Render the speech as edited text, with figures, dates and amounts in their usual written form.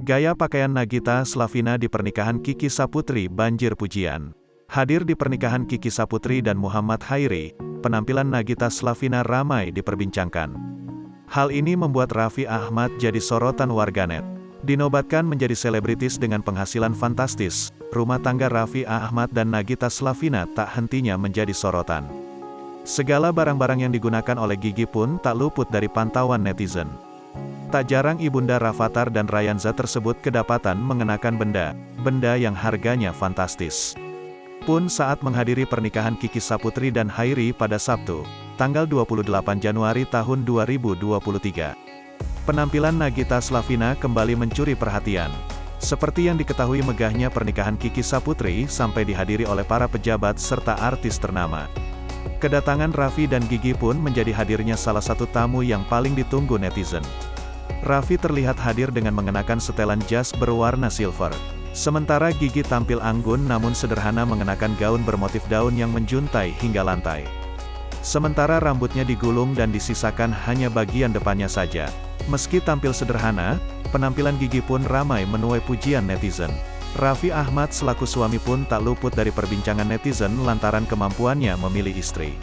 Gaya pakaian Nagita Slavina di pernikahan Kiki Saputri banjir pujian. Hadir di pernikahan Kiki Saputri dan Muhammad Khairi, penampilan Nagita Slavina ramai diperbincangkan. Hal ini membuat Raffi Ahmad jadi sorotan warganet. Dinobatkan menjadi selebritis dengan penghasilan fantastis, rumah tangga Raffi Ahmad dan Nagita Slavina tak hentinya menjadi sorotan. Segala barang-barang yang digunakan oleh Gigi pun tak luput dari pantauan netizen. Tak jarang ibunda Rafattar dan Rayanza tersebut kedapatan mengenakan benda yang harganya fantastis. Pun saat menghadiri pernikahan Kiki Saputri dan Khairi pada Sabtu, tanggal 28 Januari tahun 2023. Penampilan Nagita Slavina kembali mencuri perhatian. Seperti yang diketahui megahnya pernikahan Kiki Saputri sampai dihadiri oleh para pejabat serta artis ternama. Kedatangan Raffi dan Gigi pun menjadi hadirnya salah satu tamu yang paling ditunggu netizen. Raffi terlihat hadir dengan mengenakan setelan jas berwarna silver. Sementara Gigi tampil anggun namun sederhana mengenakan gaun bermotif daun yang menjuntai hingga lantai. Sementara rambutnya digulung dan disisakan hanya bagian depannya saja. Meski tampil sederhana, penampilan Gigi pun ramai menuai pujian netizen. Raffi Ahmad selaku suami pun tak luput dari perbincangan netizen lantaran kemampuannya memilih istri.